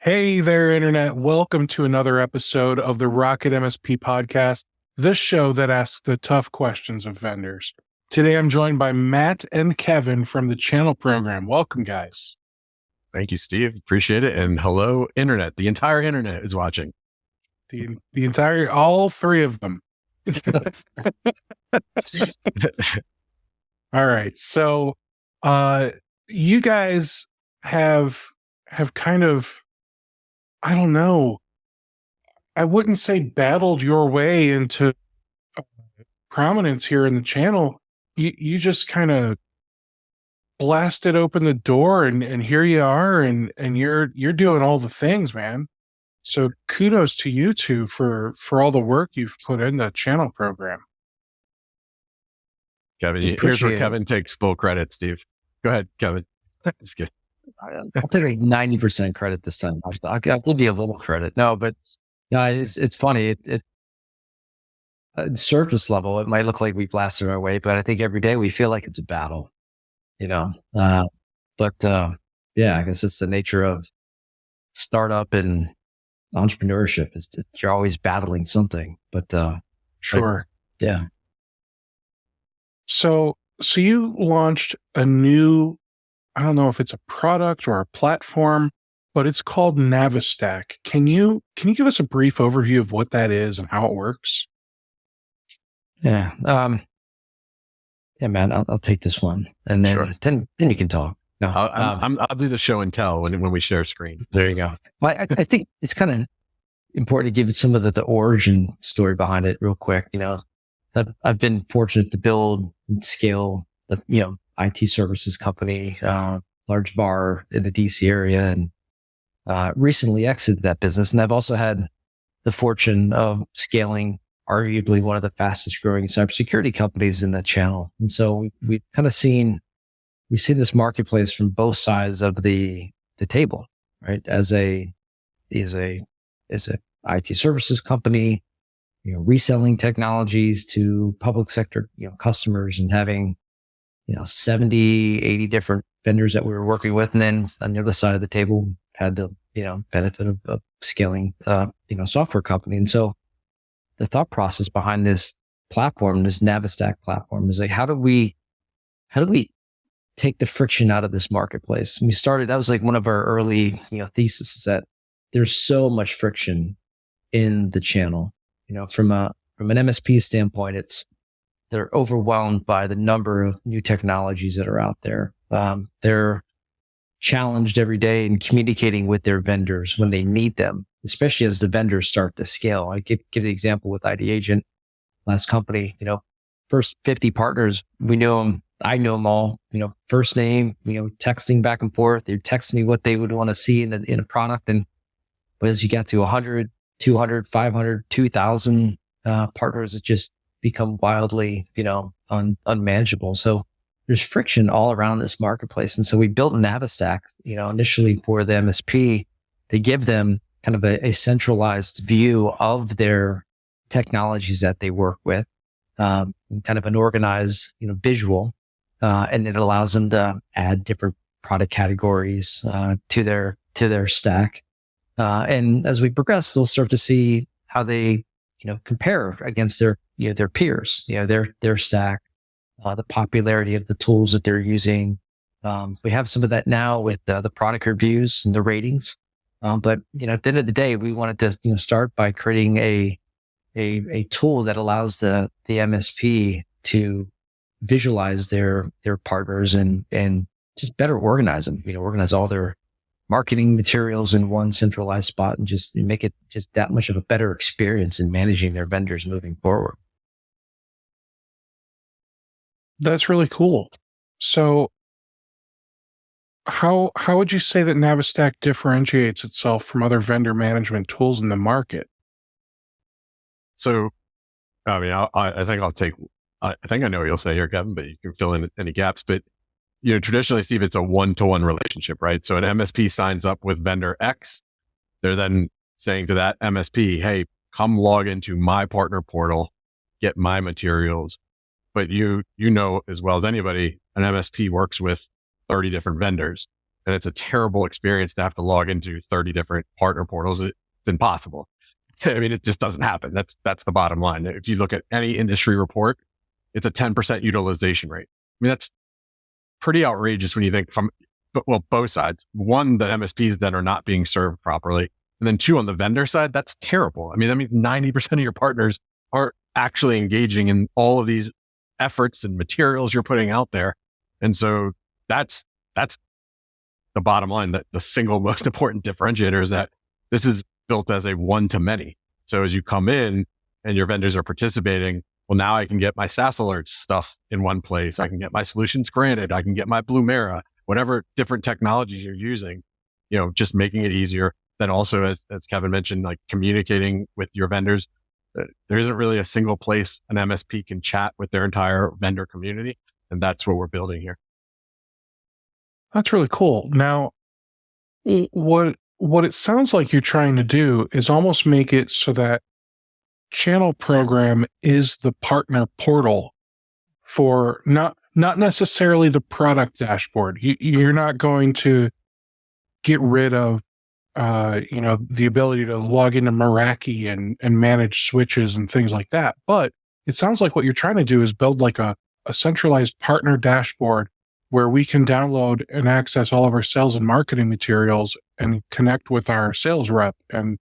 Hey there, Internet. Welcome to another episode of the Rocket MSP podcast, the show that asks the tough questions of vendors. Today, I'm joined by Matt and Kevin from the channel program. Welcome, guys. Thank you, Steve. Appreciate it. And hello, Internet. The entire Internet is watching. All three of them. All right. So, you guys have kind of, I don't know, I wouldn't say battled your way into prominence here in the channel. You just kind of blasted open the door and here you are and you're doing all the things, man. So kudos to you two for all the work you've put in the channel program. Kevin, here's where Kevin takes full credit, Steve. Go ahead, Kevin. That's good. I'll take like 90% credit this time. I'll give you a little credit. No, but it's funny. It at surface level, it might look like we've blasted our way, but I think every day we feel like it's a battle, yeah, I guess it's the nature of startup and entrepreneurship. You're always battling something, but sure. Yeah. So you launched a new, I don't know if it's a product or a platform, but it's called Navistack. Can you give us a brief overview of what that is and how it works? Yeah. Man, I'll take this one, and then Sure. then you can talk. No, I'll do the show and tell when we share screen. There you go. Well, I think it's kind of important to give some of the origin story behind it real quick. I've been fortunate to build and scale the IT services company, large bar in the DC area, and recently exited that business. And I've also had the fortune of scaling arguably one of the fastest growing cybersecurity companies in that channel. And so we've kind of seen this marketplace from both sides of the table, right? As a IT services company, reselling technologies to public sector, customers, and having 70, 80 different vendors that we were working with. And then on the other side of the table had the, benefit of scaling, software company. And so the thought process behind this platform, this Navistack platform, is like, how do we take the friction out of this marketplace? And that was like one of our early, thesis, is that there's so much friction in the channel. From an MSP standpoint, they're overwhelmed by the number of new technologies that are out there. They're challenged every day in communicating with their vendors when they need them, especially as the vendors start to scale. I give the example with ID Agent, last company, first 50 partners, we knew them. I know them all, first name, texting back and forth. They'd text me what they would want to see in a product. But as you get to 100, 200, 500, 2,000 partners, it just become wildly, unmanageable. So there's friction all around this marketplace. And so we built Navistack, initially for the MSP to give them kind of a centralized view of their technologies that they work with, kind of an organized, visual. And it allows them to add different product categories to their stack. And as we progress, they'll start to see how they, compare against their peers, their stack, the popularity of the tools that they're using. We have some of that now with the product reviews and the ratings. But at the end of the day, we wanted to start by creating a tool that allows the MSP to visualize their partners and just better organize them. Organize all their marketing materials in one centralized spot and just make it just that much of a better experience in managing their vendors moving forward. That's really cool. So how would you say that Navistack differentiates itself from other vendor management tools in the market? So, I mean, I think I know what you'll say here, Kevin, but you can fill in any gaps. But, traditionally, Steve, it's a one-to-one relationship, right? So an MSP signs up with vendor X. They're then saying to that MSP, hey, come log into my partner portal, get my materials. But you know as well as anybody, an MSP works with 30 different vendors. and it's a terrible experience to have to log into 30 different partner portals. It's impossible. I mean, it just doesn't happen. That's the bottom line. If you look at any industry report, it's a 10% utilization rate. I mean, that's pretty outrageous when you think from, well, both sides. One, the MSPs that are not being served properly. And then two, on the vendor side, that's terrible. I mean, that means 90% of your partners aren't actually engaging in all of these efforts and materials you're putting out there. And so that's the bottom line. That the single most important differentiator is that this is built as a one to many. So as you come in and your vendors are participating, well, now I can get my SaaS alerts stuff in one place. I can get my solutions granted. I can get my Blumera, whatever different technologies you're using, just making it easier. Then also, as Kevin mentioned, like communicating with your vendors. There isn't really a single place an MSP can chat with their entire vendor community. And that's what we're building here. That's really cool. Now, what it sounds like you're trying to do is almost make it so that Channel Program is the partner portal for not necessarily the product dashboard. You're not going to get rid of the ability to log into Meraki and manage switches and things like that. But it sounds like what you're trying to do is build like a centralized partner dashboard where we can download and access all of our sales and marketing materials and connect with our sales rep and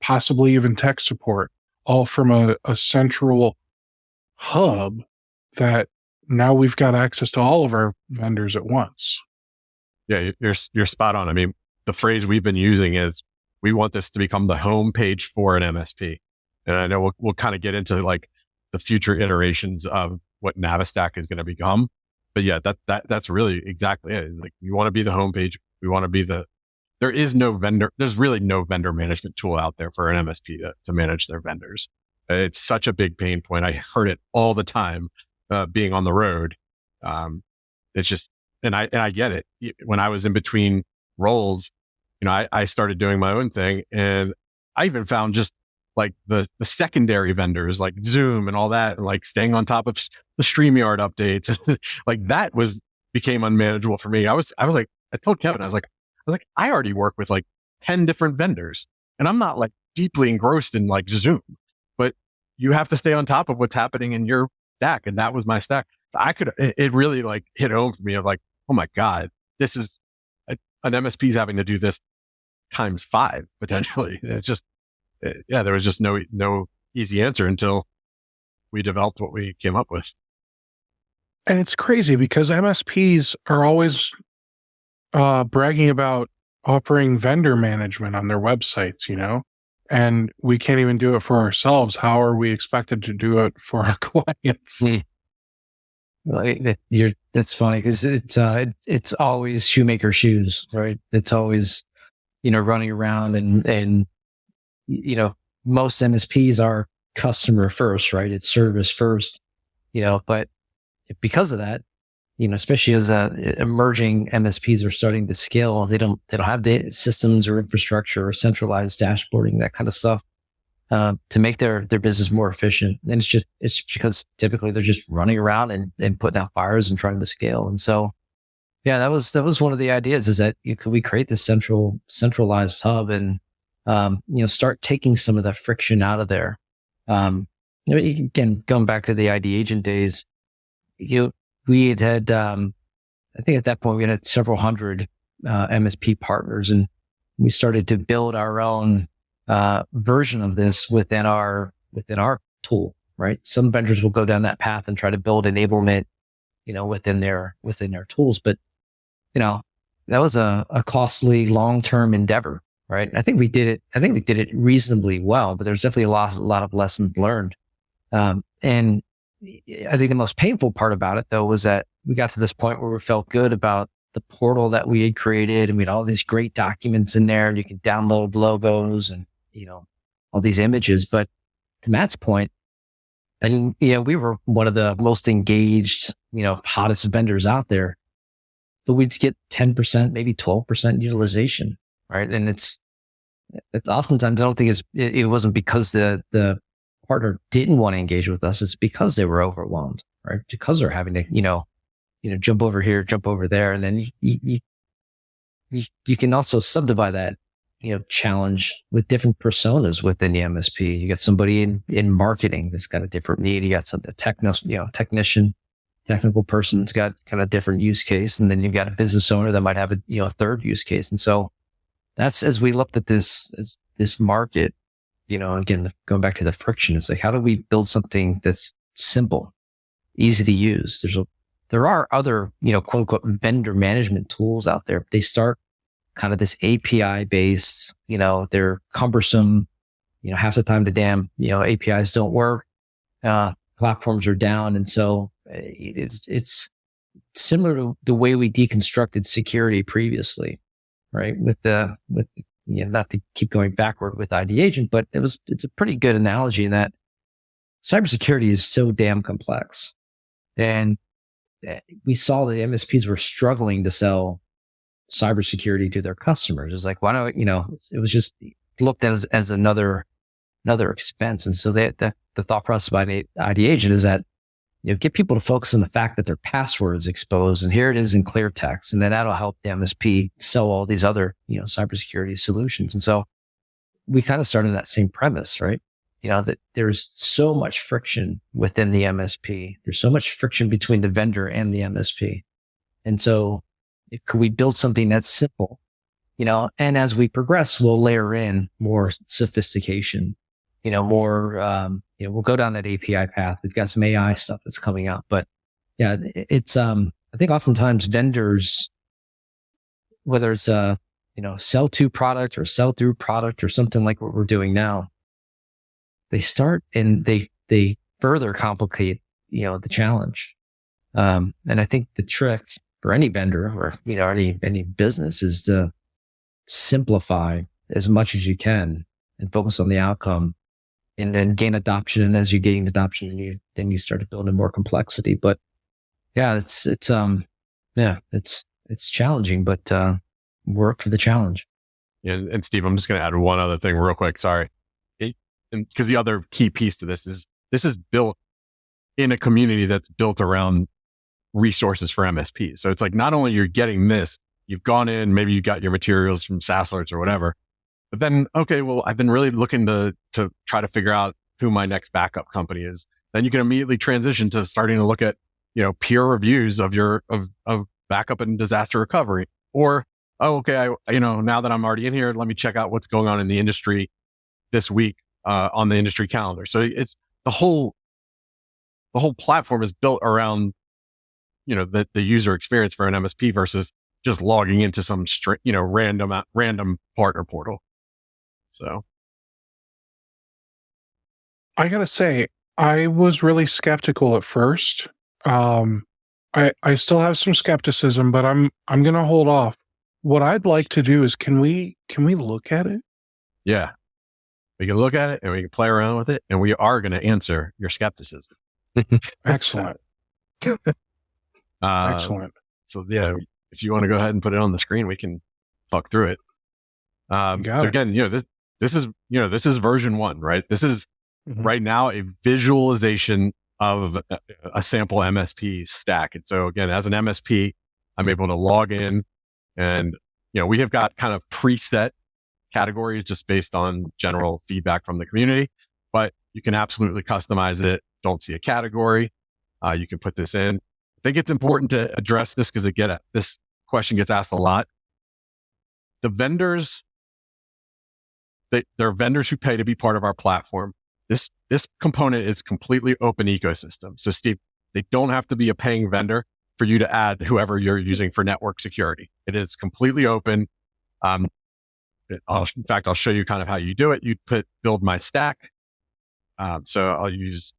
possibly even tech support, all from a central hub that now we've got access to all of our vendors at once. Yeah, you're spot on. I mean, the phrase we've been using is we want this to become the home page for an MSP. And I know we'll kind of get into like the future iterations of what Navistack is going to become. But yeah, that's really exactly it. Like, we want to be the homepage. We want to be there's really no vendor management tool out there for an MSP to manage their vendors. It's such a big pain point. I heard it all the time, being on the road. It's just, and I get it. When I was in between roles, I started doing my own thing, and I even found just like the secondary vendors like Zoom and all that, and like staying on top of the StreamYard updates, like that became unmanageable for me. I was like, I told Kevin, I was like, I already work with like 10 different vendors, and I'm not like deeply engrossed in like Zoom, but you have to stay on top of what's happening in your stack. And that was my stack. It really like hit home for me of like, oh my God, this is an MSP's having to do this times 5 potentially. It's just, there was just no easy answer until we developed what we came up with. And it's crazy because MSPs are always bragging about offering vendor management on their websites, and we can't even do it for ourselves. How are we expected to do it for our clients? Well, that's funny because it's always shoemaker shoes, right? It's always, running around and most MSPs are customer first, right? It's service first, but because of that, especially as emerging MSPs are starting to scale, they don't have data systems or infrastructure or centralized dashboarding, that kind of stuff, to make their business more efficient. And it's because typically they're just running around and putting out fires and trying to scale. And so, yeah, that was one of the ideas, is that could we create this centralized hub and, start taking some of that friction out of there. Again, going back to the ID agent days, we had I think at that point we had several hundred MSP partners, and we started to build our own version of this within our tool, right? Some vendors will go down that path and try to build enablement, within their tools, but that was a costly long-term endeavor, right? I think we did it reasonably well, but there's definitely a lot of lessons learned. And I think the most painful part about it, though, was that we got to this point where we felt good about the portal that we had created, and we had all these great documents in there, and you could download logos and, all these images. But to Matt's point, and, we were one of the most engaged, hottest vendors out there, but we'd get 10%, maybe 12% utilization, right? And it's oftentimes, I don't think it wasn't because the partner didn't want to engage with us. It's because they were overwhelmed, right? Because they're having to, jump over here, jump over there. And then you you can also subdivide that, challenge with different personas within the MSP. You got somebody in marketing that's got a different need. You got technician, technical person's got kind of different use case. And then you've got a business owner that might have a third use case. And so that's, as we looked at this market, again, going back to the friction, it's like, how do we build something that's simple, easy to use? There are other, quote unquote, vendor management tools out there. They start kind of this API based, they're cumbersome, half the time the damn, APIs don't work, platforms are down. And so it's similar to the way we deconstructed security previously, right? Not to keep going backward with ID Agent, but it's a pretty good analogy in that cybersecurity is so damn complex. And we saw that the MSPs were struggling to sell cybersecurity to their customers. It's like, why don't, it was just looked at as another expense. And so the thought process behind ID Agent is that, get people to focus on the fact that their password is exposed, and here it is in clear text. And then that'll help the MSP sell all these other, cybersecurity solutions. And so we kind of started that same premise, right? That there's so much friction within the MSP. There's so much friction between the vendor and the MSP. And so could we build something that's simple, and as we progress, we'll layer in more sophistication, more, we'll go down that API path. We've got some AI stuff that's coming up, but yeah, it's, I think oftentimes vendors, whether it's a, sell to product or sell through product or something like what we're doing now, they start and they further complicate, the challenge. And I think the trick for any vendor or, any business is to simplify as much as you can and focus on the outcome and then gain adoption. And as you gain adoption, then you start to build in more complexity. But yeah, it's challenging, but, we're up for the challenge. And Steve, I'm just going to add one other thing real quick. Sorry. Because the other key piece to this is built in a community that's built around resources for MSPs. So it's like, not only you're getting this, you've gone in, maybe you got your materials from SaaS Alerts or whatever, but then, okay, well, I've been really looking to try to figure out who my next backup company is. Then you can immediately transition to starting to look at, peer reviews of backup and disaster recovery. Or, oh, okay, now that I'm already in here, let me check out what's going on in the industry this week on the industry calendar. So it's the whole platform is built around, the user experience for an MSP versus just logging into some random partner portal. So I gotta say, I was really skeptical at first. I still have some skepticism, but I'm gonna hold off. What I'd like to do is, can we look at it? Yeah, we can look at it and we can play around with it, and we are going to answer your skepticism. Excellent. Excellent. So yeah, if you want to go ahead and put it on the screen, we can talk through it. Again, this is version 1, right? This is right now a visualization of a sample MSP stack. And so again, as an MSP, I'm able to log in and, we have got kind of preset categories just based on general feedback from the community, but you can absolutely customize it. Don't see a category. You can put this in. I think it's important to address this because this question gets asked a lot. The vendors, there are vendors who pay to be part of our platform. This component is completely open ecosystem. So Steve, they don't have to be a paying vendor for you to add whoever you're using for network security. It is completely open. In fact, I'll show you kind of how you do it. You build my stack. So I'll use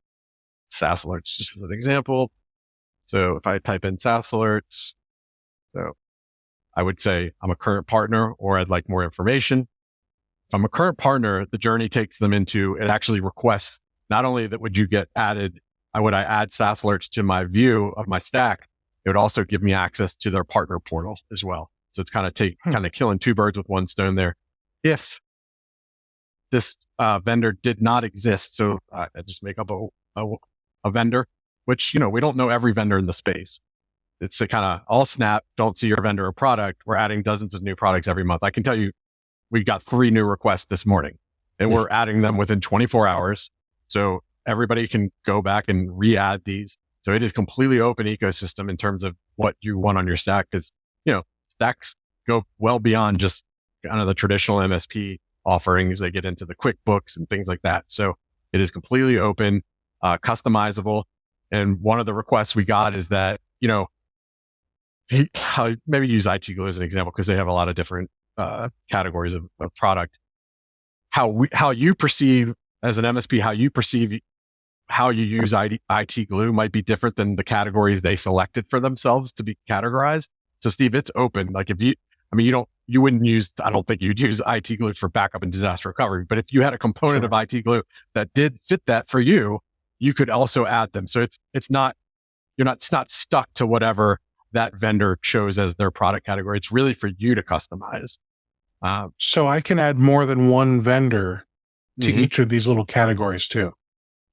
SaaS Alerts just as an example. So if I type in SaaS Alerts, so I would say I'm a current partner or I'd like more information. If I'm a current partner, the journey takes them into, it actually requests not only that would you get added, would I add SaaS Alerts to my view of my stack, it would also give me access to their partner portal as well. So it's kind of killing two birds with one stone there. If this vendor did not exist, so I just make up a vendor, which, we don't know every vendor in the space. it's a kind of all snap, don't see your vendor or product. We're adding dozens of new products every month. I can tell you, we got 3 new requests this morning and we're adding them within 24 hours. So everybody can go back and re-add these. So it is completely open ecosystem in terms of what you want on your stack. Because, stacks go well beyond just kind of the traditional MSP offerings. They get into the QuickBooks and things like that. So it is completely open, customizable. And one of the requests we got is that, maybe use IT Glue as an example, because they have a lot of different categories of product. How you perceive as an MSP, how you use IT Glue might be different than the categories they selected for themselves to be categorized. So Steve, it's open. Like you wouldn't use, I don't think you'd use IT Glue for backup and disaster recovery, but if you had a component of IT Glue that did fit that for you, you could also add them. So it's not stuck to whatever that vendor chose as their product category. It's really for you to customize. So I can add more than one vendor to each of these little categories too.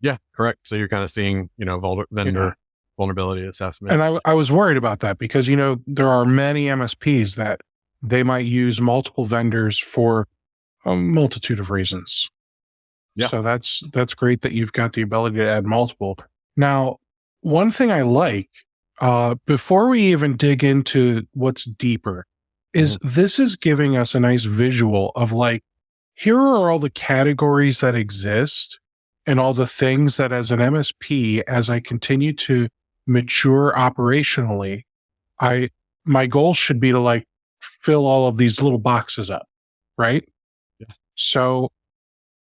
Yeah, correct. So you're kind of seeing, vendor vulnerability assessment. And I was worried about that because, there are many MSPs that they might use multiple vendors for a multitude of reasons. Yeah. So that's great that you've got the ability to add multiple. Now, one thing I like, before we even dig into what's deeper, is this is giving us a nice visual of like, here are all the categories that exist and all the things that as an MSP, as I continue to mature operationally, my goal should be to like fill all of these little boxes up, right? Yeah. So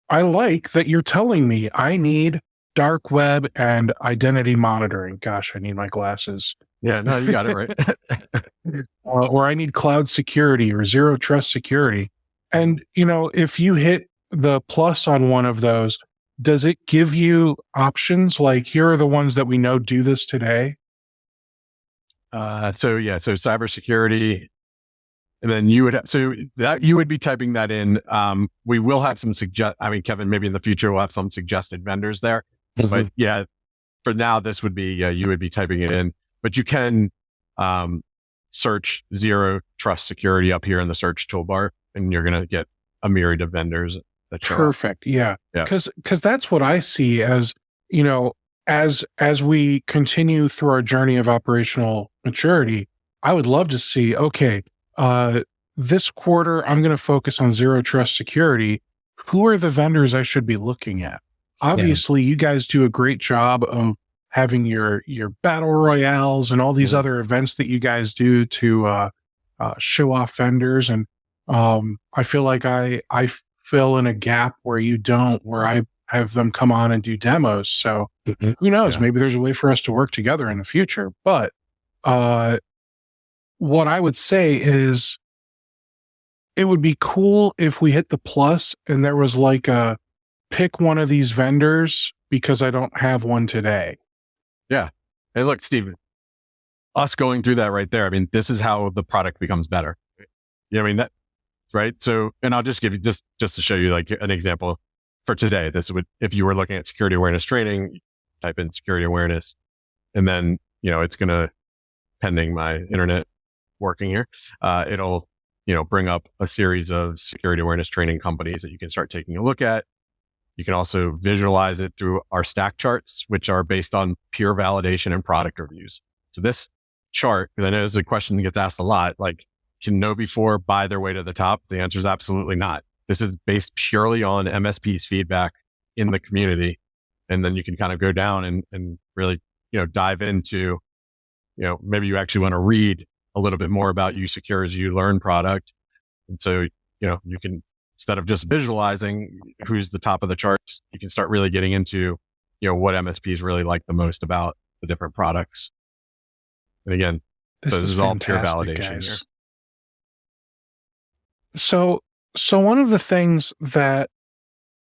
I like that you're telling me I need dark web and identity monitoring. Gosh, I need my glasses. Yeah, no, you got it right. Or I need cloud security or zero trust security. And, if you hit the plus on one of those, does it give you options like here are the ones that we know do this today? So cybersecurity, and then you would be typing that in. We will have some Kevin, maybe in the future we'll have some suggested vendors there, but yeah, for now this would be, you would be typing it in, but you can, search zero trust security up here in the search toolbar, and you're going to get a myriad of vendors that show Perfect. up. Yeah. Cause that's what I see as, as we continue through our journey of operational maturity, I would love to see, okay, this quarter, I'm going to focus on zero trust security. Who are the vendors I should be looking at? Obviously, you guys do a great job of having your battle royales and all these other events that you guys do to show off vendors. And I feel like I fill in a gap where you don't, where I have them come on and do demos. So who knows? Maybe there's a way for us to work together in the future. But what I would say is it would be cool if we hit the plus and there was like a pick one of these vendors because I don't have one today. Yeah. Hey, look, Steve, us going through that right there. I mean, this is how the product becomes better. That, right? So, and I'll just give you just to show you like an example for today. This would, if you were looking at security awareness training, type in security awareness, and then, it's going to, pending my internet working here, it'll, bring up a series of security awareness training companies that you can start taking a look at. You can also visualize it through our stack charts, which are based on peer validation and product reviews. So this chart, because I know this is a question that gets asked a lot, like, can KnowBe4 buy their way to the top? The answer is absolutely not. This is based purely on MSP's feedback in the community. And then you can kind of go down and really, dive into, maybe you actually want to read a little bit more about USecure as you learn product. And so, you can, instead of just visualizing who's the top of the charts, you can start really getting into, what MSPs really like the most about the different products. And again, this is all pure validation here. So one of the things that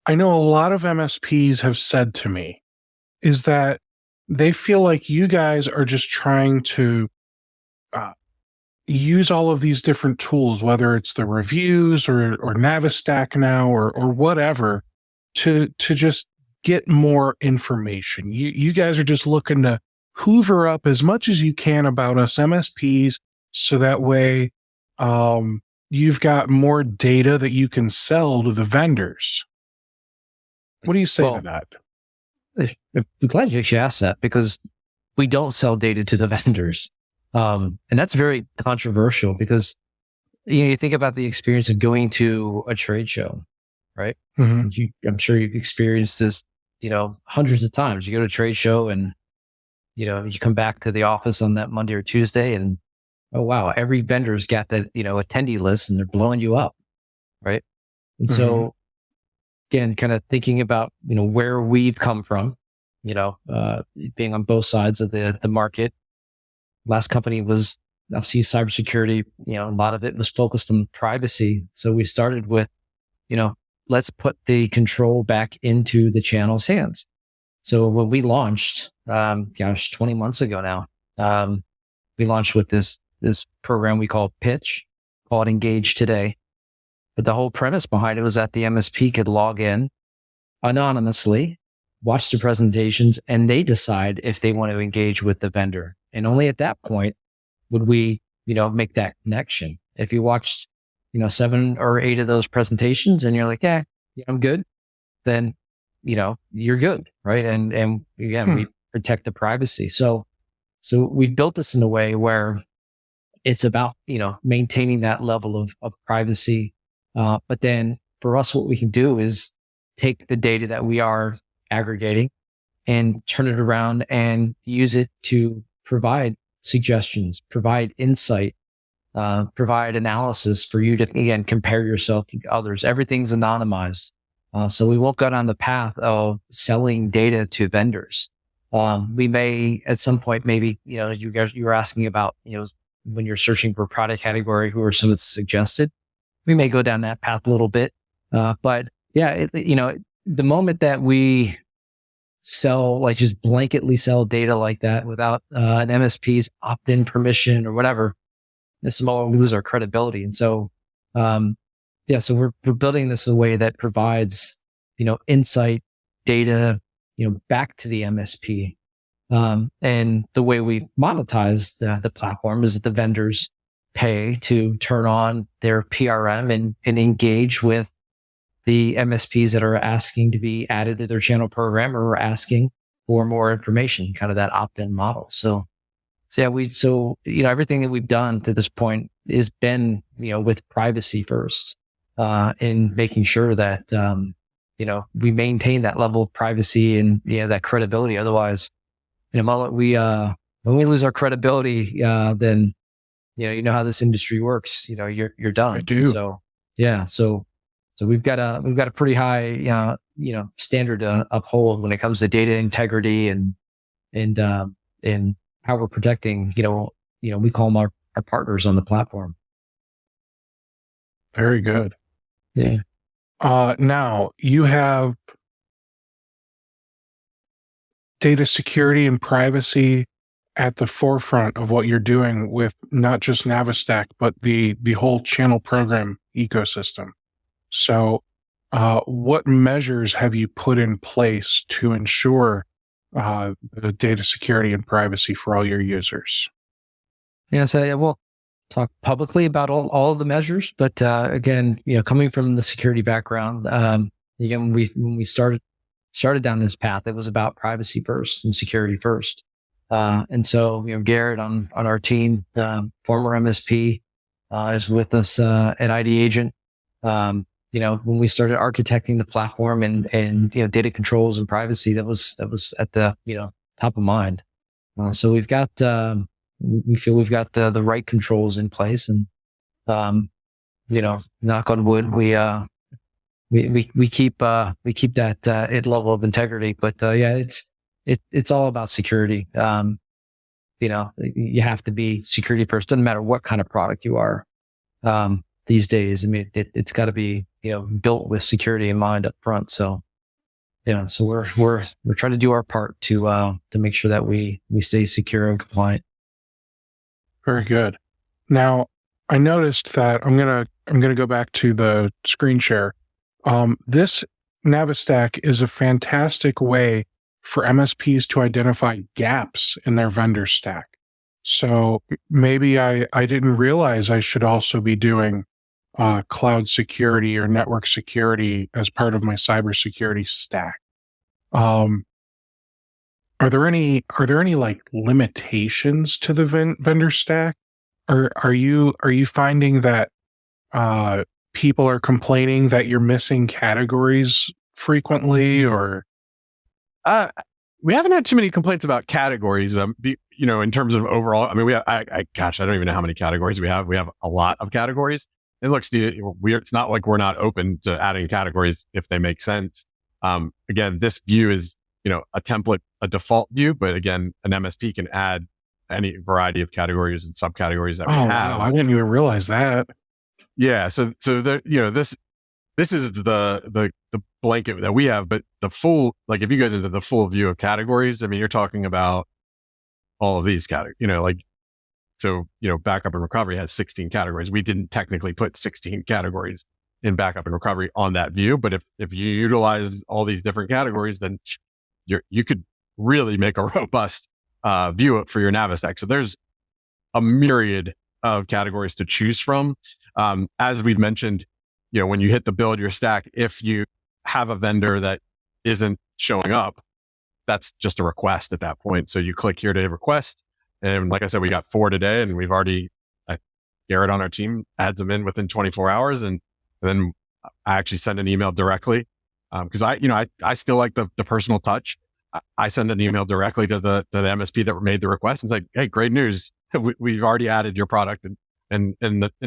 I know a lot of MSPs have said to me is that they feel like you guys are just trying to use all of these different tools, whether it's the reviews or Navistack now or whatever, to just get more information. You guys are just looking to hoover up as much as you can about us MSPs, so that way you've got more data that you can sell to the vendors. What do you say to that? I'm glad you actually asked that, because we don't sell data to the vendors. And that's very controversial, because you think about the experience of going to a trade show, right? Mm-hmm. I'm sure you've experienced this, hundreds of times. You go to a trade show and, you come back to the office on that Monday or Tuesday and, oh, wow, every vendor's got that, attendee list and they're blowing you up, right? And so, again, kind of thinking about, where we've come from, being on both sides of the market. Last company was obviously cybersecurity. A lot of it was focused on privacy. So we started with, let's put the control back into the channel's hands. So when we launched, 20 months ago now, we launched with this program we call Pitch, called Engage Today. But the whole premise behind it was that the MSP could log in anonymously, watch the presentations, and they decide if they want to engage with the vendor. And only at that point would we, make that connection. If you watched, 7 or 8 of those presentations and you're like, yeah, I'm good, then, you're good. Right. And again, we protect the privacy. So we've built this in a way where it's about, maintaining that level of privacy. But then for us, what we can do is take the data that we are aggregating and turn it around and use it to provide suggestions, provide insight, provide analysis for you to, again, compare yourself to others. Everything's anonymized. So we won't go down the path of selling data to vendors. We may at some point, maybe, you were asking about, when you're searching for a product category, who are some that's suggested, we may go down that path a little bit. But yeah, the moment that we sell, like just blanketly sell data like that without an MSP's opt-in permission or whatever, this will lose our credibility. And so, so we're building this in a way that provides, insight, data, back to the MSP. And the way we monetize the platform is that the vendors pay to turn on their PRM and engage with the MSPs that are asking to be added to their channel program or asking for more information, kind of that opt-in model. So everything that we've done to this point has been, with privacy first, in making sure that, we maintain that level of privacy and, that credibility. Otherwise, when we lose our credibility, then, how this industry works, you're done. I do. So we've got a pretty high, standard to uphold when it comes to data integrity and how we're protecting, we call them our partners on the platform. Very good. Yeah. Now you have data security and privacy at the forefront of what you're doing with not just Navistack, but the whole channel program ecosystem. So, what measures have you put in place to ensure the data security and privacy for all your users? Yeah, so we'll talk publicly about all of the measures, but again, coming from the security background, again, when we started down this path, it was about privacy first and security first. And so, Garrett on our team, former MSP, is with us at ID Agent. When we started architecting the platform and data controls and privacy, that was at the top of mind. So we feel we've got the right controls in place, and knock on wood, we keep that level of integrity. But it's all about security. You have to be security first. Doesn't matter what kind of product you are. These days, I mean, it's got to be built with security in mind up front. So we're trying to do our part to make sure that we stay secure and compliant. Very good. Now, I noticed that I'm gonna go back to the screen share. This Navistack is a fantastic way for MSPs to identify gaps in their vendor stack. So maybe I didn't realize I should also be doing cloud security or network security as part of my cybersecurity stack. Are there any like limitations to the vendor stack? Or are you finding that people are complaining that you're missing categories frequently, or we haven't had too many complaints about categories. In terms of overall, I mean, I don't even know how many categories we have. We have a lot of categories. And look, Steve, it's not like we're not open to adding categories if they make sense. Again, this view is, a template, a default view, but again, an MSP can add any variety of categories and subcategories that we have. Wow, I didn't even realize that. Yeah. So this is the blanket that we have, but the full, like if you get into the full view of categories, I mean, you're talking about all of these categories, backup and recovery has 16 categories. We didn't technically put 16 categories in backup and recovery on that view, but if you utilize all these different categories, then you could really make a robust view for your Navistack. So there's a myriad of categories to choose from. As we've mentioned, when you hit the build your stack, if you have a vendor that isn't showing up, that's just a request at that point. So you click here to request. And like I said, we got 4 today, and we've already, Garrett on our team adds them in within 24 hours. And then I actually send an email directly. Cause I still like the personal touch. I send an email directly to the MSP that made the request and say, hey, great news. We've already added your product, and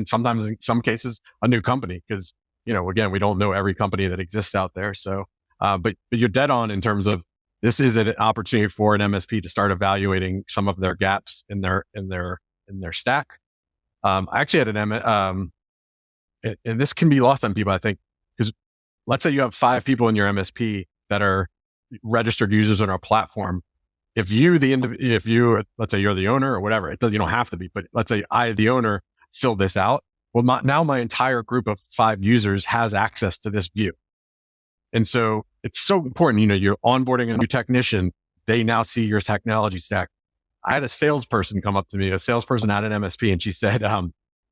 sometimes in some cases a new company. Cause again, we don't know every company that exists out there. So, but you're dead on in terms of this is an opportunity for an MSP to start evaluating some of their gaps in their stack. I actually had and this can be lost on people, I think, because let's say you have 5 people in your MSP that are registered users on our platform. If let's say you're the owner or whatever, you don't have to be, but let's say I, the owner, fill this out. Well, now my entire group of 5 users has access to this view. And so it's so important, you're onboarding a new technician. They now see your technology stack. I had a salesperson come up to me, a salesperson at an MSP, and she said,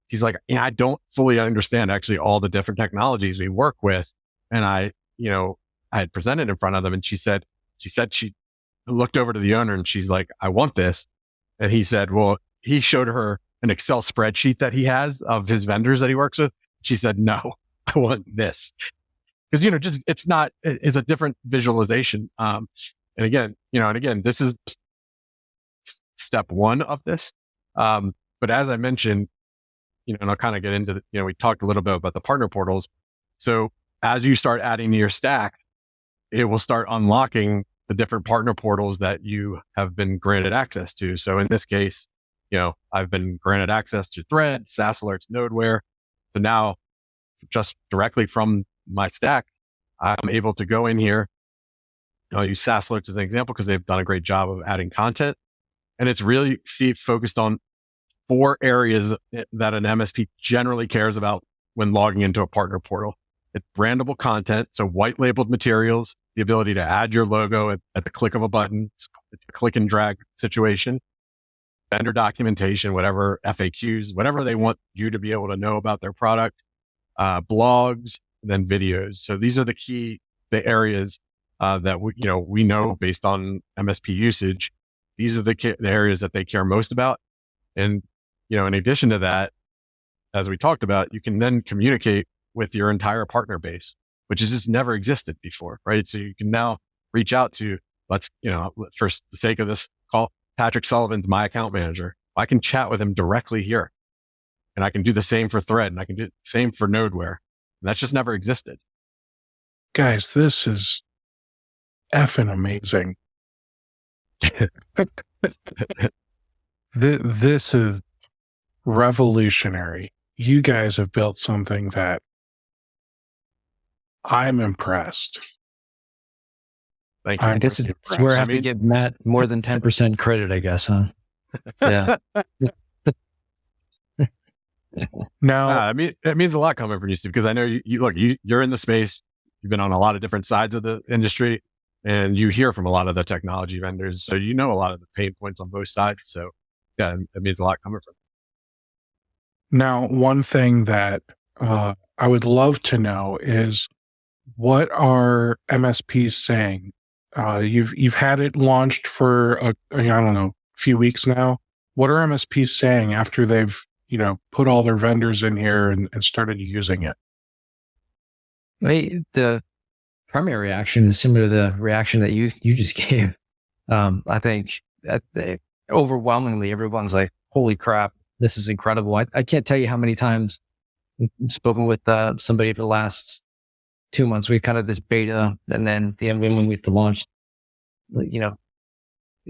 she's like, I don't fully understand actually all the different technologies we work with. And I had presented in front of them, and she said she looked over to the owner and she's like, I want this. And he said, well, he showed her an Excel spreadsheet that he has of his vendors that he works with. She said, no, I want this. Because, it's a different visualization. And again, this is step 1 of this. But as I mentioned, and I'll kind of get into we talked a little bit about the partner portals. So as you start adding to your stack, it will start unlocking the different partner portals that you have been granted access to. So in this case, I've been granted access to Thread, SaaS Alerts, Nodeware. So now just directly from my stack, I'm able to go in here. I'll use SaaS Alerts as an example because they've done a great job of adding content. And it's really focused on 4 areas that an MSP generally cares about when logging into a partner portal. It's brandable content, so white labeled materials, the ability to add your logo at the click of a button. It's a click and drag situation. Vendor documentation, whatever FAQs, whatever they want you to be able to know about their product, blogs, and then videos. So these are the areas that we know based on MSP usage. These are the areas that they care most about. And, in addition to that, as we talked about, you can then communicate with your entire partner base, which has just never existed before, right? So you can now reach out to, for the sake of this call, Patrick Sullivan's my account manager. I can chat with him directly here, and I can do the same for Thread, and I can do the same for Nodeware. And that's just never existed. Guys, this is effing amazing. This is revolutionary. You guys have built something that I'm impressed. Thank you. I guess it's where I have to give Matt more than 10% credit, I guess, huh? Yeah. Now, it means a lot coming from you, Steve, because I know you're in the space. You've been on a lot of different sides of the industry. and you hear from a lot of the technology vendors. So you know a lot of the pain points on both sides. So yeah, it means a lot coming from. Now, one thing that I would love to know is, what are MSPs saying? You've had it launched for I don't know, a few weeks now. What are MSPs saying after they've put all their vendors in here and started using it? The primary reaction is similar to the reaction that you just gave. I think that overwhelmingly everyone's like, "Holy crap, this is incredible!" I can't tell you how many times I've spoken with somebody for the last 2 months. We've kind of this beta, and then when we have to launch,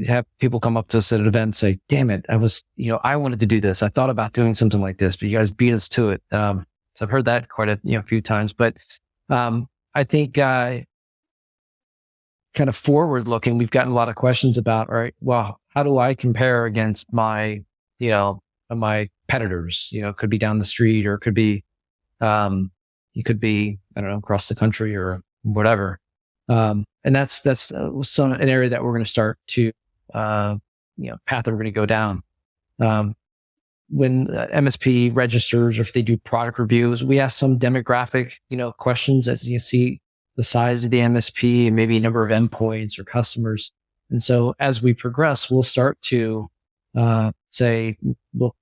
have people come up to us at an event and say, "Damn it, I wanted to do this. I thought about doing something like this, but you guys beat us to it." So I've heard that quite a few times. But I think kind of forward looking, we've gotten a lot of questions about, all right, well, how do I compare against my my competitors? It could be down the street, or it could be you could be, I don't know, across the country or whatever. And that's an area that we're going to start to path that we're going to go down. When MSP registers, or if they do product reviews, we ask some demographic, questions, as you see the size of the MSP and maybe number of endpoints or customers. And so as we progress, we'll start to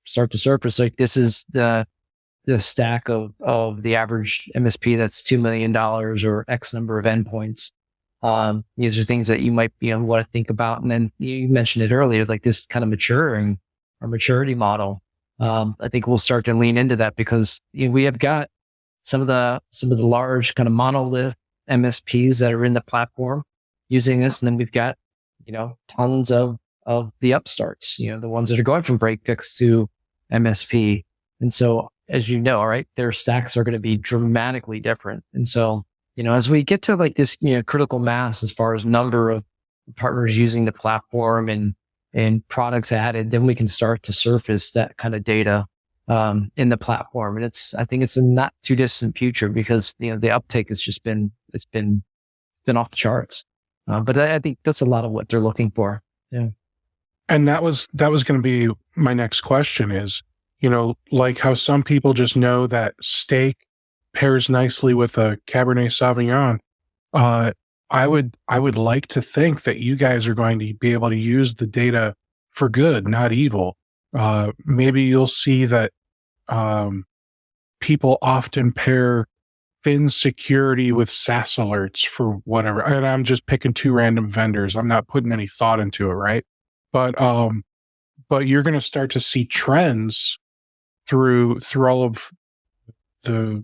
surface, like, this is the stack of the average MSP that's $2 million or X number of endpoints. These are things that you might want to think about. And then you mentioned it earlier, like this kind of maturity model. I think we'll start to lean into that, because we have got some of the large kind of monolith MSPs that are in the platform using this, and then we've got tons of the upstarts, the ones that are going from break fix to MSP. And so, as all right, their stacks are going to be dramatically different. And so, as we get to like this critical mass as far as number of partners using the platform and products added, then we can start to surface that kind of data in the platform. And I think it's a not too distant future, because the uptake has just been off the charts. But I think that's a lot of what they're looking for. Yeah. And that was going to be my next question is, like how some people just know that steak pairs nicely with a Cabernet Sauvignon. I would like to think that you guys are going to be able to use the data for good, not evil. Maybe you'll see that people often pair Fin security with SaaS alerts for whatever. And I'm just picking two random vendors. I'm not putting any thought into it, right? But you're going to start to see trends through all of the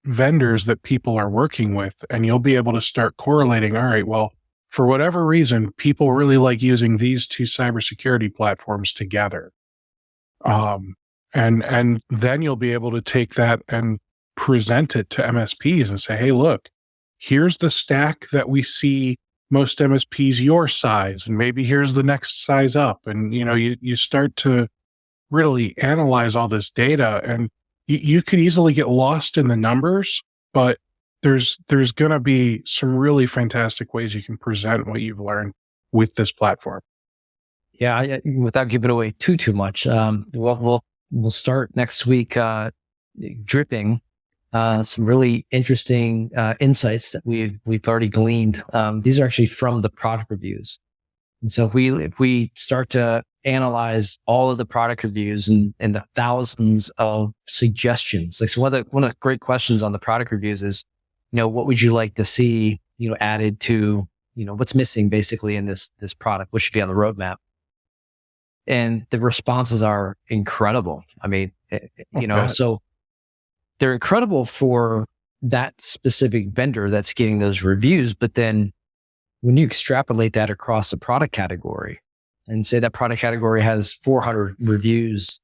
vendors that people are working with, and you'll be able to start correlating. All right, well, for whatever reason, people really like using these two cybersecurity platforms together. And then you'll be able to take that and present it to MSPs and say, hey, look, here's the stack that we see most MSPs your size, and maybe here's the next size up. And, you start to really analyze all this data, and you could easily get lost in the numbers, but there's going to be some really fantastic ways you can present what you've learned with this platform. Yeah, without giving away too much, we'll start next week dripping some really interesting insights that we've already gleaned. These are actually from the product reviews, and so if we start to analyze all of the product reviews and the thousands of suggestions, like, so one of the great questions on the product reviews is, what would you like to see added to what's missing basically in this product, what should be on the roadmap. And the responses are incredible. I mean, so they're incredible for that specific vendor that's getting those reviews. But then when you extrapolate that across a product category and say that product category has 400 reviews,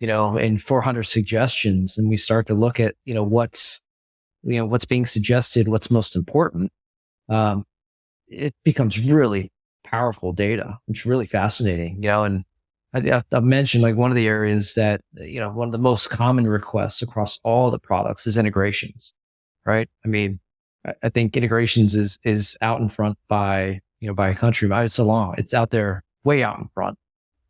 and 400 suggestions, and we start to look at, what's being suggested, what's most important, it becomes really powerful data. It's really fascinating, and I've mentioned, like, one of the areas that, one of the most common requests across all the products is integrations, right? I mean, I think integrations is out in front by a country mile. It's out there way out in front.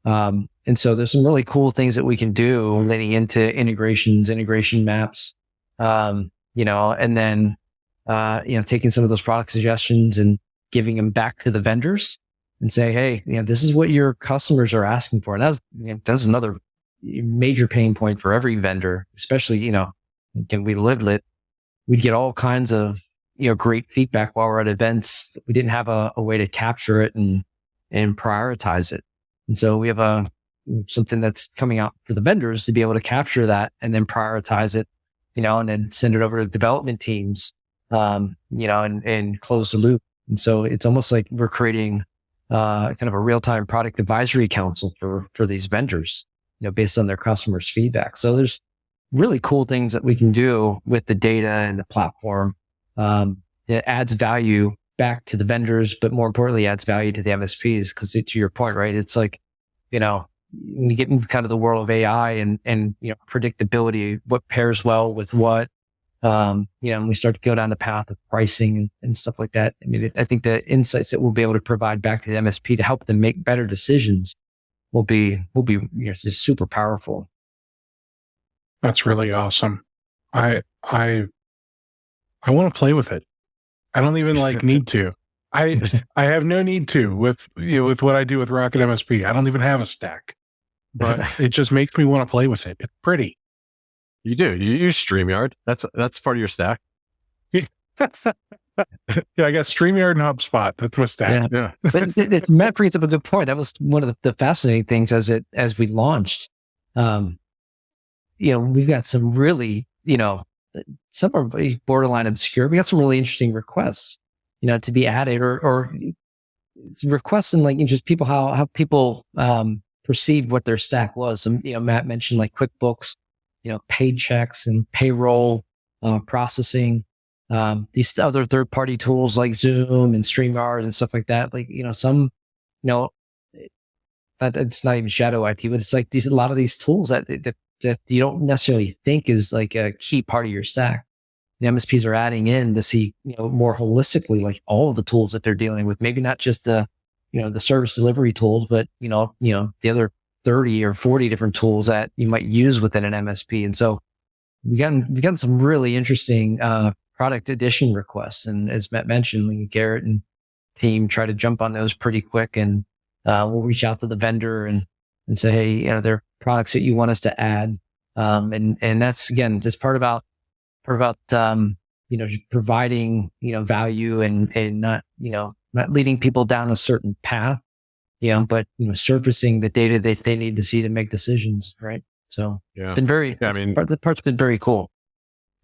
And so there's some really cool things that we can do leading into integrations, integration maps, and then taking some of those product suggestions and giving them back to the vendors and say, hey, this is what your customers are asking for. And that's another major pain point for every vendor, especially, again, we lived it. We'd get all kinds of, great feedback while we're at events. We didn't have a way to capture it and prioritize it. And so we have something that's coming out for the vendors to be able to capture that and then prioritize it, and then send it over to development teams, and close the loop. And so it's almost like we're creating kind of a real-time product advisory council for these vendors, based on their customers' feedback. So there's really cool things that we can do with the data and the platform. It adds value back to the vendors, but more importantly, adds value to the MSPs. Because to your point, right? It's like, when you get into kind of the world of AI and predictability, what pairs well with what, and we start to go down the path of pricing and stuff like that. I mean, I think the insights that we'll be able to provide back to the MSP to help them make better decisions will be just super powerful. That's really awesome. I want to play with it. I don't even need to. I have no need to with what I do with Rocket MSP. I don't even have a stack, but it just makes me want to play with it. It's pretty. You do. You use StreamYard. That's part of your stack. Yeah, I got StreamYard and HubSpot. That's my stack. Yeah. But Matt brings up a good point. That was one of the fascinating things as we launched. We've got some really, some are borderline obscure. We got some really interesting requests, to be added or requests and just people, how people perceived what their stack was. And, Matt mentioned QuickBooks, paid checks and payroll processing, these other third-party tools like Zoom and StreamYard and stuff like that. Some, that it's not even shadow IT, but it's a lot of these tools that you don't necessarily think is a key part of your stack. The MSPs are adding in to see, more holistically, all of the tools that they're dealing with, maybe not just the service delivery tools, but, the other 30 or 40 different tools that you might use within an MSP. And so we've gotten some really interesting, product addition requests. And as Matt mentioned, Garrett and team try to jump on those pretty quick, and, we'll reach out to the vendor and say, hey, there are products that you want us to add. And that's, again, just part about providing, value and not leading people down a certain path, but, surfacing the data that they need to see to make decisions. Right. So yeah, been very, the part's been very cool.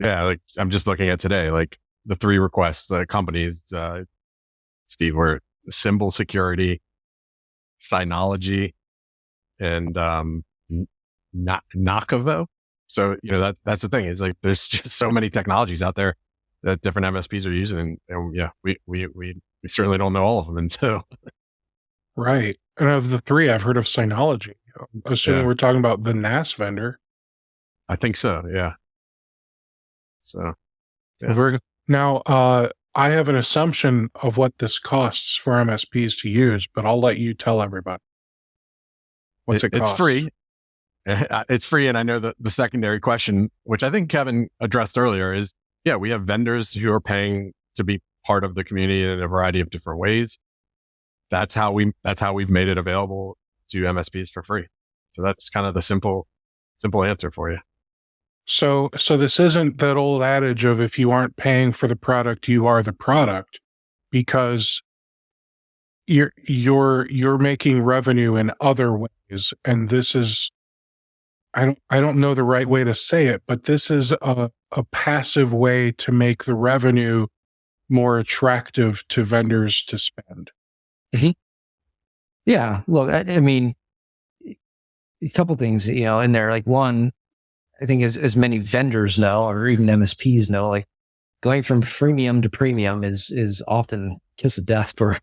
Yeah. I'm just looking at today, the 3 requests, companies, Steve, were Symbol Security, Synology, and, Nakavo. So, that's the thing. It's there's just so many technologies out there that different MSPs are using. And yeah, we certainly don't know all of them until. Right. And of the 3, I've heard of Synology. Assuming we're talking about the NAS vendor. I think so. Yeah. So. Yeah. Very good. Now, I have an assumption of what this costs for MSPs to use, but I'll let you tell everybody. What's it cost? It's free. It's free. And I know the secondary question, which I think Kevin addressed earlier, is, we have vendors who are paying to be part of the community in a variety of different ways. That's how we've made it available to MSPs for free. So that's kind of the simple answer for you. So this isn't that old adage of if you aren't paying for the product, you are the product, because you're making revenue in other ways. And this is, I don't know the right way to say it, but this is a passive way to make the revenue more attractive to vendors to spend. Mm-hmm. Yeah. Look, I mean, a couple things, in there. One, I think as many vendors know, or even MSPs know, going from freemium to premium is often kiss of death for an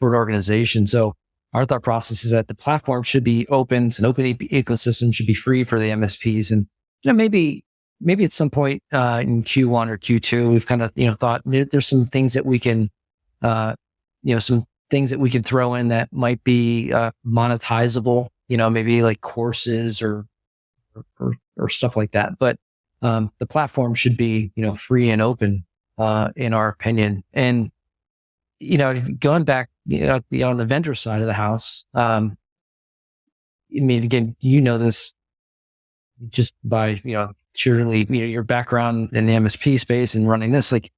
organization. So our thought process is that the platform should be open. It's an open ecosystem, should be free for the MSPs. And, maybe maybe at some point in Q1 or Q2, we've kind of, thought there's some things that we can, some things that we can throw in that might be monetizable, maybe like courses or stuff like that. But the platform should be, free and open, in our opinion. And, going back, on the vendor side of the house, I mean, again, this just by, surely, your background in the MSP space and running this, like,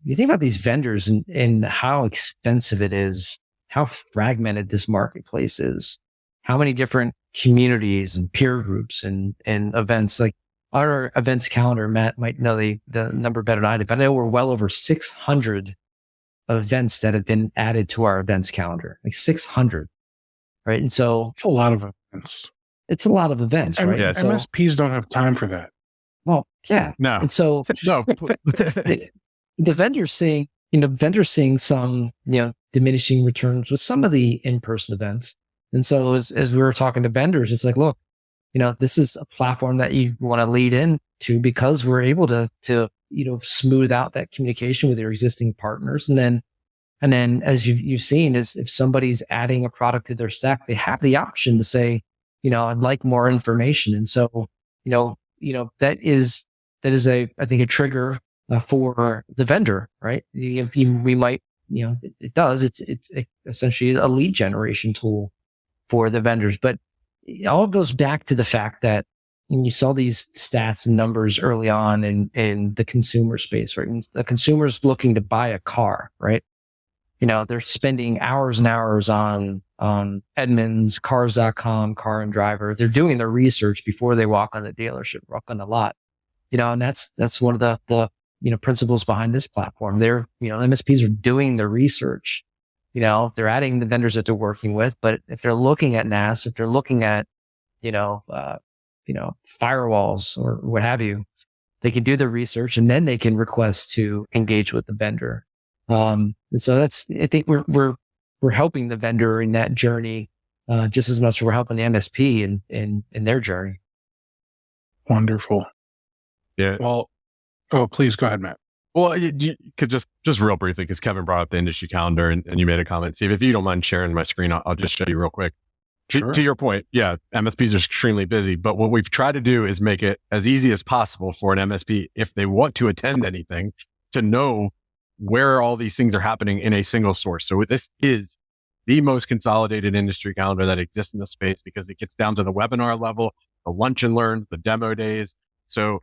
you think about these vendors and how expensive it is, how fragmented this marketplace is, how many different communities and peer groups and events. Like our events calendar, Matt might know the number better than I do, but I know we're well over 600 events that have been added to our events calendar, like 600. Right. And so It's a lot of events. it's a lot of events, right? Yeah, So, MSPs don't have time for that. well, yeah. No, And so no. the vendors seeing some, diminishing returns with some of the in-person events. And so as we were talking to vendors, it's like, look, this is a platform that you want to lead into because we're able to smooth out that communication with your existing partners. And then as you've seen is if somebody's adding a product to their stack, they have the option to say, I'd like more information. And so, that is I think a trigger for the vendor, right? We might, it's essentially a lead generation tool for the vendors, but it all goes back to the fact that when you saw these stats and numbers early on in the consumer space, right? And the consumer's looking to buy a car, right? They're spending hours and hours on Edmunds, cars.com, Car and Driver. They're doing their research before they walk on the dealership, walk on the lot. And that's one of the principles behind this platform. They're, MSPs are doing the research. They're adding the vendors that they're working with, but if they're looking at NAS, if they're looking at, firewalls or what have you, they can do the research and then they can request to engage with the vendor. And so I think we're helping the vendor in that journey, just as much as we're helping the MSP in their journey. Wonderful. Yeah. Well, please go ahead, Matt. Well, you could just real briefly, because Kevin brought up the industry calendar and you made a comment. Steve, if you don't mind sharing my screen, I'll just show you real quick. Sure. To your point, yeah, MSPs are extremely busy, but what we've tried to do is make it as easy as possible for an MSP, if they want to attend anything, to know where all these things are happening in a single source. So this is the most consolidated industry calendar that exists in the space, because it gets down to the webinar level, the lunch and learn, the demo days. So,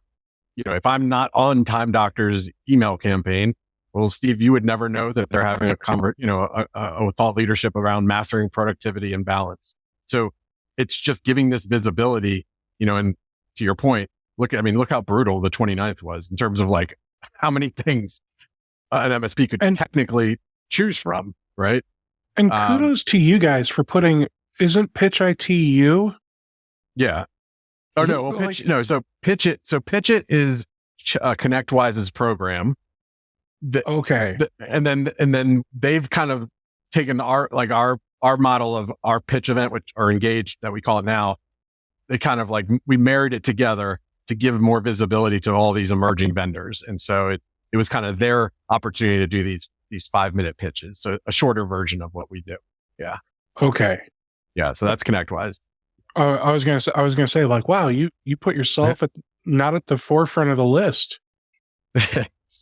if I'm not on Time Doctor's email campaign, well, Steve, you would never know that they're having a thought leadership around mastering productivity and balance. So it's just giving this visibility, and to your point, look how brutal the 29th was in terms of like how many things an MSP could technically choose from, right? And kudos to you guys for isn't Pitch IT you? Yeah. Oh no, well, So Pitch It is ConnectWise's program. Okay. And then they've kind of taken our model of our pitch event, which are engaged that we call it now. They kind of we married it together to give more visibility to all these emerging vendors. And so it was kind of their opportunity to do these 5-minute pitches. So a shorter version of what we do. Yeah. Okay. Yeah. So that's ConnectWise. I was gonna say, like, wow, you put yourself not at the forefront of the list.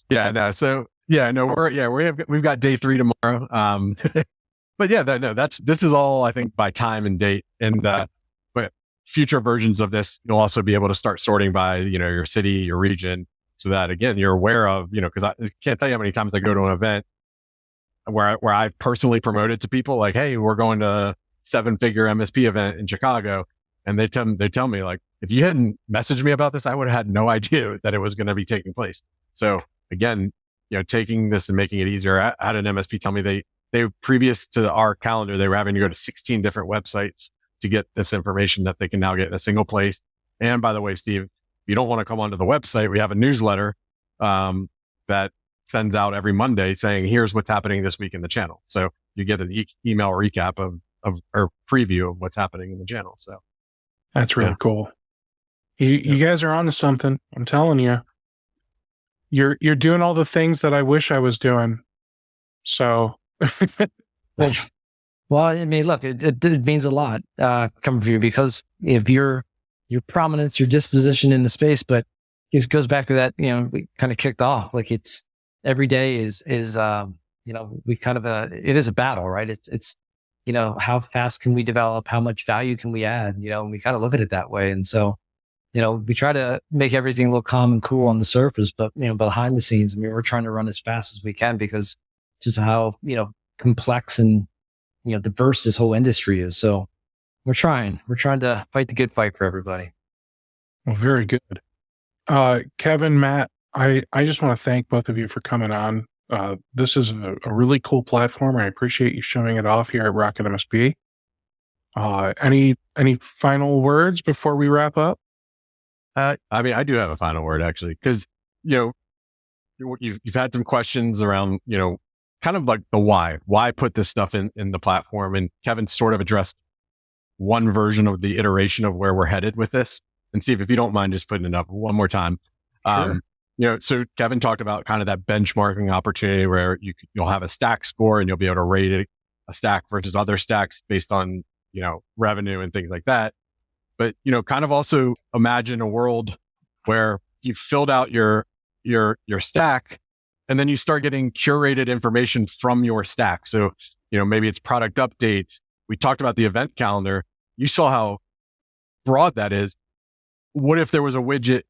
Yeah. No. So yeah. No. We've got day 3 tomorrow. But yeah, this is all, I think, by time and date. And but future versions of this, you'll also be able to start sorting by your city, your region, so that again you're aware of because I can't tell you how many times I go to an event where I've personally promoted to people like, hey, we're going to 7-figure MSP event in Chicago. And they tell me, like, if you hadn't messaged me about this, I would have had no idea that it was going to be taking place. So again, taking this and making it easier. I had an MSP tell me they previous to our calendar, they were having to go to 16 different websites to get this information that they can now get in a single place. And by the way, Steve, if you don't want to come onto the website, we have a newsletter that sends out every Monday saying, here's what's happening this week in the channel. So you get an email recap of or preview of what's happening in the channel. So that's really cool. You guys are onto something. I'm telling you. You're doing all the things that I wish I was doing. So Well, I mean, look, it means a lot coming from you, because if your prominence, your disposition in the space, but it goes back to that, we kind of kicked off. Like, it's every day is we kind of it is a battle, right? It's how fast can we develop? How much value can we add? And we kind of look at it that way. And so, we try to make everything look calm and cool on the surface, but behind the scenes, I mean, we're trying to run as fast as we can, because just how complex and diverse this whole industry is. So we're trying to fight the good fight for everybody. Well, very good. Kevin, Matt, I just want to thank both of you for coming on. This is a really cool platform. I appreciate you showing it off here at Rocket MSP. Any final words before we wrap up? I mean, I do have a final word, actually, because, you've had some questions around, kind of like the why put this stuff in the platform. And Kevin sort of addressed one version of the iteration of where we're headed with this. And Steve, if you don't mind just putting it up one more time. Sure. So Kevin talked about kind of that benchmarking opportunity where you'll have a stack score and you'll be able to rate a stack versus other stacks based on, revenue and things like that. But, kind of also imagine a world where you've filled out your stack, and then you start getting curated information from your stack. So, maybe it's product updates. We talked about the event calendar. You saw how broad that is. What if there was a widget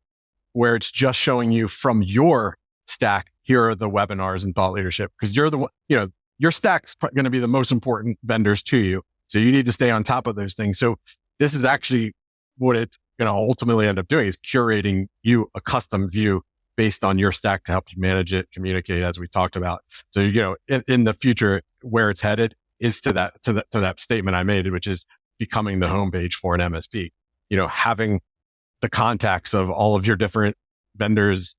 where it's just showing you from your stack, here are the webinars and thought leadership? Because you're the one, your stack's going to be the most important vendors to you. So you need to stay on top of those things. So this is actually what it's going to ultimately end up doing, is curating you a custom view based on your stack to help you manage it, communicate, as we talked about. So, in the future, where it's headed is to that statement I made, which is becoming the homepage for an MSP. Having the contacts of all of your different vendors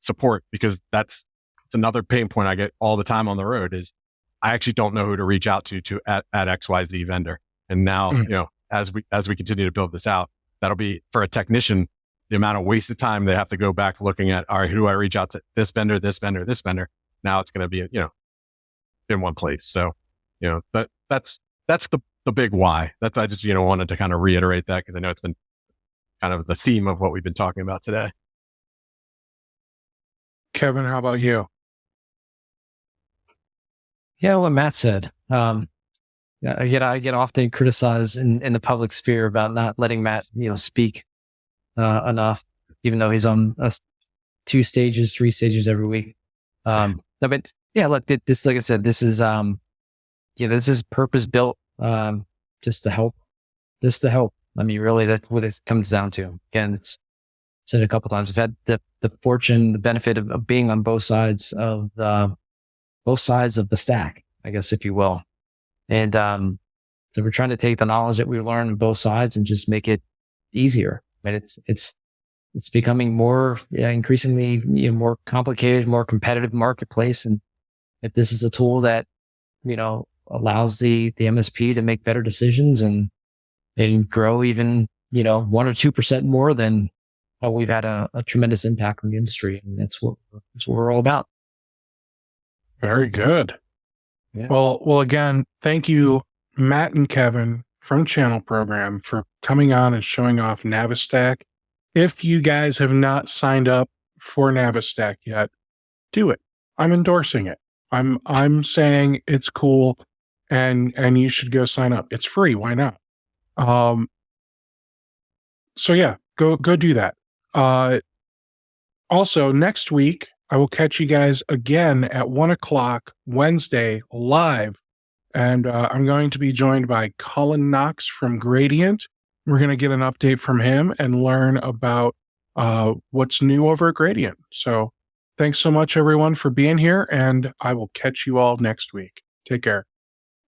support, because it's another pain point I get all the time on the road, is I actually don't know who to reach out to at XYZ vendor. And now, as we continue to build this out, that'll be, for a technician, the amount of wasted time they have to go back looking at, all right, who do I reach out to? This vendor, this vendor, this vendor. Now it's going to be, in one place. So, that's the big why. I just, wanted to kind of reiterate that, because I know it's been kind of the theme of what we've been talking about today. Kevin, how about you? Yeah, what Matt said. I get often criticized in the public sphere about not letting Matt, speak enough, even though he's on 2 stages, 3 stages every week. But yeah, look, this, like I said, this is this is purpose built just to help. I mean, really, that's what it comes down to. Again, it's said a couple times. I've had the fortune, the benefit of being on both sides of the stack, I guess, if you will. And so we're trying to take the knowledge that we learn on both sides and just make it easier. I mean, it's becoming more increasingly more complicated, more competitive marketplace. And if this is a tool that allows the MSP to make better decisions and grow even 1 or 2% more, then we've had a tremendous impact on the industry, and that's what we're all about. Very good. Yeah. Well, again, thank you, Matt and Kevin from Channel Program, for coming on and showing off Navistack. If you guys have not signed up for Navistack yet, do it. I'm endorsing it. I'm saying it's cool, and you should go sign up. It's free. Why not? So yeah, go do that. Also, next week, I will catch you guys again at 1:00 Wednesday live. And I'm going to be joined by Cullen Knox from Gradient. We're going to get an update from him and learn about what's new over at Gradient. So thanks so much, everyone, for being here. And I will catch you all next week. Take care.